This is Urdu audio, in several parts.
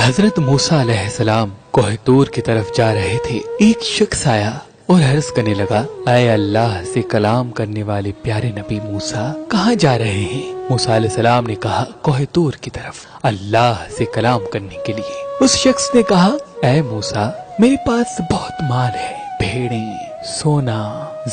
حضرت موسیٰ علیہ السلام کوہ طور کی طرف جا رہے تھے۔ ایک شخص آیا اور عرض کرنے لگا، اے اللہ سے کلام کرنے والے پیارے نبی موسیٰ، کہاں جا رہے ہیں؟ موسیٰ علیہ السلام نے کہا، کوہ طور کی طرف، اللہ سے کلام کرنے کے لیے۔ اس شخص نے کہا، اے موسیٰ، میرے پاس بہت مال ہے، بھیڑیں، سونا،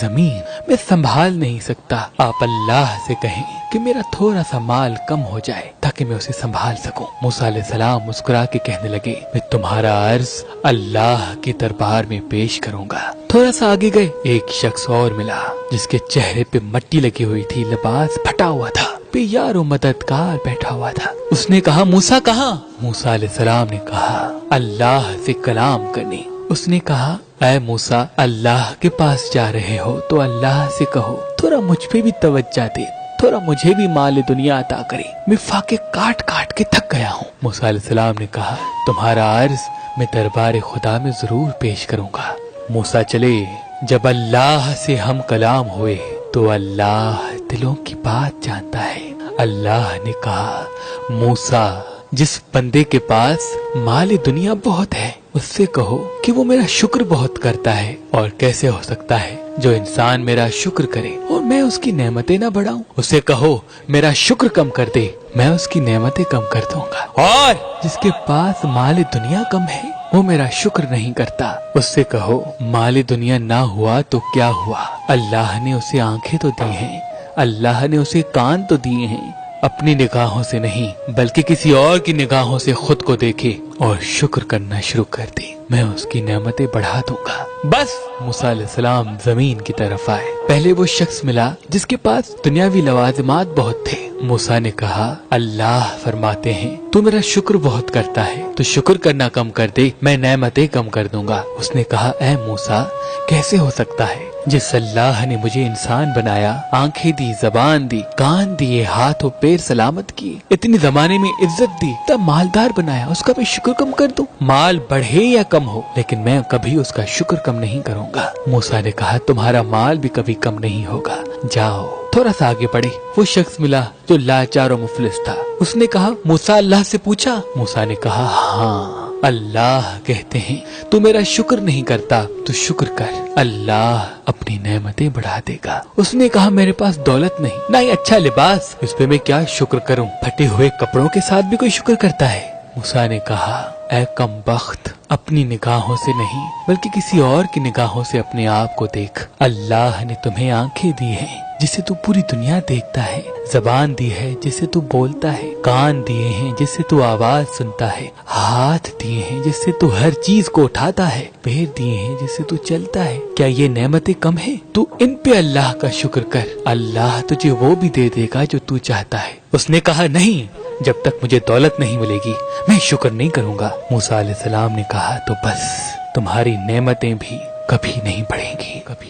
زمین، میں سنبھال نہیں سکتا۔ آپ اللہ سے کہیں کہ میرا تھوڑا سا مال کم ہو جائے تاکہ میں اسے سنبھال سکوں۔ موسیٰ علیہ السلام مسکرا کے کہنے لگے، میں تمہارا عرض اللہ کے دربار میں پیش کروں گا۔ تھوڑا سا آگے گئے، ایک شخص اور ملا جس کے چہرے پہ مٹی لگی ہوئی تھی، لباس پھٹا ہوا تھا، پہ یار و مددگار بیٹھا ہوا تھا۔ اس نے کہا، موسیٰ کہاں؟ موسیٰ علیہ السلام نے کہا، اللہ سے کلام کرنے۔ اس نے کہا، اے موسیٰ، اللہ کے پاس جا رہے ہو تو اللہ سے کہو تھوڑا مجھ پہ بھی توجہ دے، تھوڑا مجھے بھی مال دنیا عطا کرے، میں فاقے کاٹ کاٹ کے تھک گیا ہوں۔ موسیٰ علیہ السلام نے کہا، تمہارا عرض میں دربار خدا میں ضرور پیش کروں گا۔ موسیٰ چلے۔ جب اللہ سے ہم کلام ہوئے تو اللہ دلوں کی بات جانتا ہے۔ اللہ نے کہا، موسیٰ، جس بندے کے پاس مال دنیا بہت ہے اس سے کہو کہ وہ میرا شکر بہت کرتا ہے، اور کیسے ہو سکتا ہے جو انسان میرا شکر کرے اور میں اس کی نعمتیں نہ بڑھاؤں۔ اسے کہو میرا شکر کم کر دے، میں اس کی نعمتیں کم کر دوں گا۔ اور جس کے پاس مال دنیا کم ہے وہ میرا شکر نہیں کرتا، اس سے کہو مال دنیا نہ ہوا تو کیا ہوا، اللہ نے اسے آنکھیں تو دی ہیں، اللہ نے اسے کان تو دیے ہیں، اپنی نگاہوں سے نہیں بلکہ کسی اور کی نگاہوں سے خود کو دیکھے اور شکر کرنا شروع کر دے، میں اس کی نعمتیں بڑھا دوں گا۔ بس موسیٰ علیہ السلام زمین کی طرف آئے۔ پہلے وہ شخص ملا جس کے پاس دنیاوی لوازمات بہت تھے۔ موسیٰ نے کہا، اللہ فرماتے ہیں تو میرا شکر بہت کرتا ہے تو شکر کرنا کم کر دے، میں نعمتیں کم کر دوں گا۔ اس نے کہا، اے موسیٰ، کیسے ہو سکتا ہے جس اللہ نے مجھے انسان بنایا، آنکھیں دی، زبان دی، کان دیے، ہاتھ و پیر سلامت کیے، اتنی زمانے میں عزت دی، تب مالدار بنایا، اس کا میں شکر کم کر دوں؟ مال بڑھے یا کم ہو لیکن میں کبھی اس کا شکر کم نہیں کروں گا۔ موسیٰ نے کہا، تمہارا مال بھی کبھی کم نہیں ہوگا، جاؤ۔ تھوڑا سا آگے بڑھے، وہ شخص ملا جو لاچار و مفلس تھا۔ اس نے کہا، موسیٰ، اللہ سے پوچھا؟ موسیٰ نے کہا، ہاں، اللہ کہتے ہیں تو میرا شکر نہیں کرتا تو شکر کر، اللہ اپنی نعمتیں بڑھا دے گا۔ اس نے کہا، میرے پاس دولت نہیں، نہ ہی اچھا لباس، اس پہ میں کیا شکر کروں؟ پھٹے ہوئے کپڑوں کے ساتھ بھی کوئی شکر کرتا ہے؟ موسیٰ نے کہا، اے کم بخت، اپنی نگاہوں سے نہیں بلکہ کسی اور کی نگاہوں سے اپنے آپ کو دیکھ۔ اللہ نے تمہیں آنکھیں دی ہیں جسے تو پوری دنیا دیکھتا ہے، زبان دی ہے جس سے تو بولتا ہے، کان دیے ہیں جس سے تو آواز سنتا ہے، ہاتھ دیے ہیں جس سے تو ہر چیز کو اٹھاتا ہے، پیر دیے ہیں جس سے تو چلتا ہے۔ کیا یہ نعمتیں کم ہیں؟ تو ان پہ اللہ کا شکر کر، اللہ تجھے وہ بھی دے دے گا جو تو چاہتا ہے۔ اس نے کہا، نہیں، جب تک مجھے دولت نہیں ملے گی میں شکر نہیں کروں گا۔ موسیٰ علیہ السلام نے کہا، تو بس تمہاری نعمتیں بھی کبھی نہیں بڑھیں گی، کبھی